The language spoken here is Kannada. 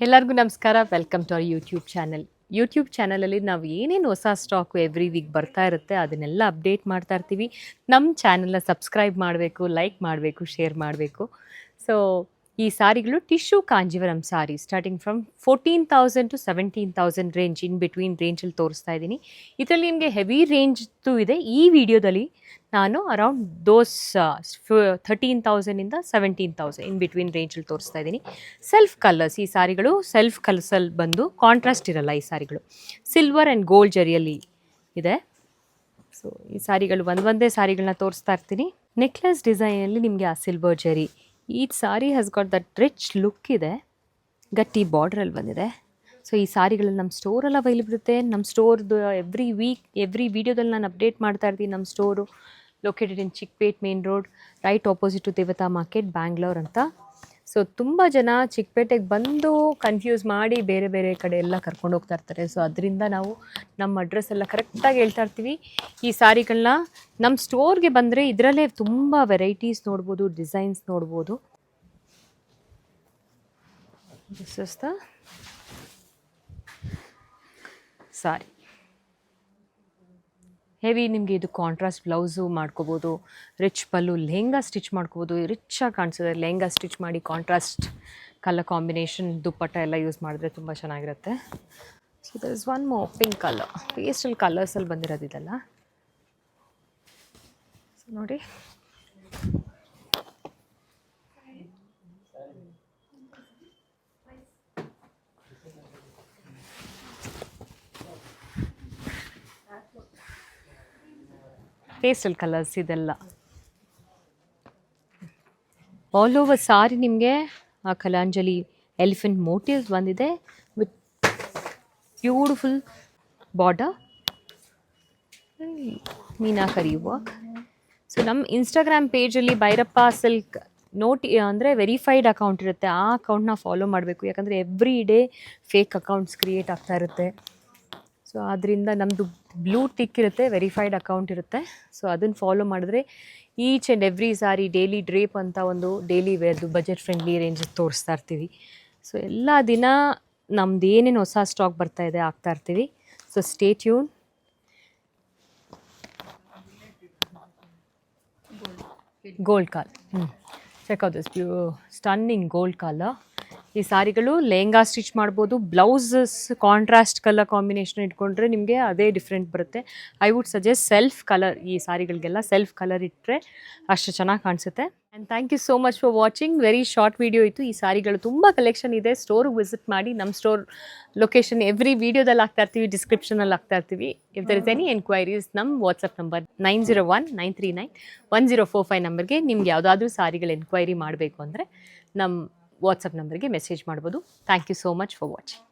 ಎಲ್ಲರಿಗೂ ನಮಸ್ಕಾರ. Welcome to our YouTube channel. YouTube ಚಾನಲಲ್ಲಿ ನಾವು ಏನೇನು ಹೊಸ ಸ್ಟಾಕು ಎವ್ರಿ ವೀಕ್ ಬರ್ತಾ ಇರುತ್ತೆ ಅದನ್ನೆಲ್ಲ ಅಪ್ಡೇಟ್ ಮಾಡ್ತಾ ಇರ್ತೀವಿ. ನಮ್ಮ ಚಾನಲ್ನ ಸಬ್ಸ್ಕ್ರೈಬ್ ಮಾಡಬೇಕು, ಲೈಕ್ ಮಾಡಬೇಕು, ಶೇರ್ ಮಾಡಬೇಕು. ಸೊ ಈ ಸಾರಿಗಳು tissue Kanjeevaram sari starting from 14,000 to 17,000 range, in between ರೇಂಜಲ್ಲಿ ತೋರಿಸ್ತಾ ಇದ್ದೀನಿ. ಇದರಲ್ಲಿ ನಿಮಗೆ ಹೆವಿ ರೇಂಜ್ದು ಇದೆ. ಈ ವಿಡಿಯೋದಲ್ಲಿ ನಾನು ಅರೌಂಡ್ ದೋಸ್ 13,000ಇಂದ 17,000 ಇನ್ ಬಿಟ್ವೀನ್ ರೇಂಜಲ್ಲಿ ತೋರಿಸ್ತಾ ಇದ್ದೀನಿ. ಸೆಲ್ಫ್ ಕಲರ್ಸ್, ಈ ಸಾರಿಗಳು ಸೆಲ್ಫ್ ಕಲರ್ಸಲ್ಲಿ ಬಂದು ಕಾಂಟ್ರಾಸ್ಟ್ ಇರಲ್ಲ. ಈ ಸಾರಿಗಳು ಸಿಲ್ವರ್ ಆ್ಯಂಡ್ ಗೋಲ್ಡ್ ಜರಿಯಲ್ಲಿ ಇದೆ. ಸೊ ಈ ಸಾರಿಗಳು ಒಂದೇ ಸಾರಿಗಳನ್ನ ತೋರಿಸ್ತಾ ಇರ್ತೀನಿ. ನೆಕ್ಲೆಸ್ ಡಿಸೈನಲ್ಲಿ ನಿಮಗೆ ಆ ಸಿಲ್ವರ್ ಜರಿ, ಈ sari has got that rich look ಇದೆ, ಗಟ್ಟಿ ಬಾರ್ಡ್ರಲ್ಲಿ ಬಂದಿದೆ. ಸೊ ಈ ಸಾರಿಗಳಲ್ಲಿ ನಮ್ಮ ಸ್ಟೋರಲ್ಲಿ ಅವೈಲೇಬಲ್ ಇರುತ್ತೆ. ನಮ್ಮ ಸ್ಟೋರ್ದು ಎವ್ರಿ ವೀಡಿಯೋದಲ್ಲಿ ನಾನು ಅಪ್ಡೇಟ್ ಮಾಡ್ತಾ ಇರ್ತೀನಿ. ನಮ್ಮ store located in Chickpet main road, right opposite to Devatha market, Bangalore ಅಂತ. ಸೊ ತುಂಬ ಜನ ಚಿಕ್ಕಪೇಟೆಗೆ ಬಂದು ಕನ್ಫ್ಯೂಸ್ ಮಾಡಿ ಬೇರೆ ಬೇರೆ ಕಡೆ ಎಲ್ಲ ಕರ್ಕೊಂಡು ಹೋಗ್ತಾ ಇರ್ತಾರೆ. ಸೊ ಅದರಿಂದ ನಾವು ನಮ್ಮ ಅಡ್ರೆಸ್ ಎಲ್ಲ ಕರೆಕ್ಟಾಗಿ ಹೇಳ್ತಾ ಇರ್ತೀವಿ. ಈ ಸಾರಿಗಳನ್ನ ನಮ್ಮ ಸ್ಟೋರ್ಗೆ ಬಂದರೆ ಇದರಲ್ಲೇ ತುಂಬ ವೆರೈಟೀಸ್ ನೋಡ್ಬೋದು, ಡಿಸೈನ್ಸ್ ನೋಡ್ಬೋದು. This is the sari. Heavy ನಿಮಗೆ ಇದು ಕಾಂಟ್ರಾಸ್ಟ್ ಬ್ಲೌಸು ಮಾಡ್ಕೋಬೋದು, ರಿಚ್ ಪಲ್ಲು, ಲೆಹಂಗಾ ಸ್ಟಿಚ್ ಮಾಡ್ಕೋಬೋದು. ರಿಚ್ಚಾಗಿ ಕಾಣಿಸಿದ್ರೆ ಲೆಹಂಗಾ ಸ್ಟಿಚ್ ಮಾಡಿ ಕಾಂಟ್ರಾಸ್ಟ್ ಕಲರ್ ಕಾಂಬಿನೇಷನ್ ದುಪ್ಪಟ್ಟ ಎಲ್ಲ ಯೂಸ್ ಮಾಡಿದ್ರೆ ತುಂಬ ಚೆನ್ನಾಗಿರುತ್ತೆ. So there is one more pink colour, pastel ಕಲರ್ಸಲ್ಲಿ ಬಂದಿರೋದು ಇದೆಲ್ಲ. ಸೊ ನೋಡಿ, ಪೇಸ್ಟಲ್ ಕಲರ್ಸ್ ಇದೆಲ್ಲ. ಆಲ್ ಓವರ್ ಸಾರಿ ನಿಮಗೆ ಆ ಕಲಾಂಜಲಿ ಎಲಿಫೆಂಟ್ ಮೋಟಿವ್ಸ್ ಬಂದಿದೆ with beautiful border, meenakari work. So ನಮ್ಮ ಇನ್ಸ್ಟಾಗ್ರಾಮ್ ಪೇಜಲ್ಲಿ ಭೈರಪ್ಪ ಸಿಲ್ಕ್ ಅಂದರೆ ವೆರಿಫೈಡ್ ಅಕೌಂಟ್ ಇರುತ್ತೆ. ಆ ಅಕೌಂಟ್ನ ಫಾಲೋ ಮಾಡಬೇಕು, ಯಾಕಂದರೆ every day fake accounts create ಆಗ್ತಾ ಇರುತ್ತೆ. ಸೊ ಅದರಿಂದ ನಮ್ಮದು ಬ್ಲೂ ಟಿಕ್ ಇರುತ್ತೆ, ವೆರಿಫೈಡ್ ಅಕೌಂಟ್ ಇರುತ್ತೆ. ಸೊ ಅದನ್ನು ಫಾಲೋ ಮಾಡಿದ್ರೆ each and every sorry daily drape ಅಂತ ಒಂದು ಡೈಲಿ ವೇರ್ದು ಬಜೆಟ್ ಫ್ರೆಂಡ್ಲಿ ರೇಂಜ್ ತೋರಿಸ್ತಾ ಇರ್ತೀವಿ. ಸೊ ಎಲ್ಲ ದಿನ ನಮ್ದು ಏನೇನು ಹೊಸ ಸ್ಟಾಕ್ ಬರ್ತಾ ಇದೆ ಆಗ್ತಾ ಇರ್ತೀವಿ. So stay tune. Gold colour, check out this stunning gold colour. ಈ ಸಾರಿಗಳು ಲೆಹಂಗಾ ಸ್ಟಿಚ್ ಮಾಡ್ಬೋದು. ಬ್ಲೌಸಸ್ ಕಾಂಟ್ರಾಸ್ಟ್ ಕಲರ್ ಕಾಂಬಿನೇಷನ್ ಇಟ್ಕೊಂಡ್ರೆ ನಿಮಗೆ ಅದೇ ಡಿಫ್ರೆಂಟ್ ಬರುತ್ತೆ. I would suggest self colour. ಈ ಸಾರಿಗಳಿಗೆಲ್ಲ ಸೆಲ್ಫ್ ಕಲರ್ ಇಟ್ಟರೆ ಅಷ್ಟು ಚೆನ್ನಾಗಿ ಕಾಣಿಸುತ್ತೆ. And thank you so much for watching. Very short video ಇತ್ತು. ಈ ಸಾರಿಗಳು ತುಂಬ ಕಲೆಕ್ಷನ್ ಇದೆ. ಸ್ಟೋರ್ಗೆ ವಿಸಿಟ್ ಮಾಡಿ. ನಮ್ಮ ಸ್ಟೋರ್ ಲೊಕೇಶನ್ ಎವ್ರಿ ವೀಡಿಯೋದಲ್ಲಿ ಹಾಕ್ತಾ ಇರ್ತೀವಿ, ಡಿಸ್ಕ್ರಿಪ್ಷನಲ್ಲಿ ಹಾಕ್ತಾ ಇರ್ತೀವಿ. If there is any enquiries, ನಮ್ಮ ವಾಟ್ಸಪ್ ನಂಬರ್ 9019391045 ನಂಬರ್ಗೆ ನಿಮ್ಗೆ ಯಾವುದಾದ್ರೂ ಸಾರಿಗಳು ಎನ್ಕ್ವೈರಿ ಮಾಡಬೇಕು ಅಂದರೆ ನಮ್ಮ ವಾಟ್ಸಪ್ ನಂಬರ್ಗೆ ಮೆಸೇಜ್ ಮಾಡ್ಬೋದು. Thank you so much for watching.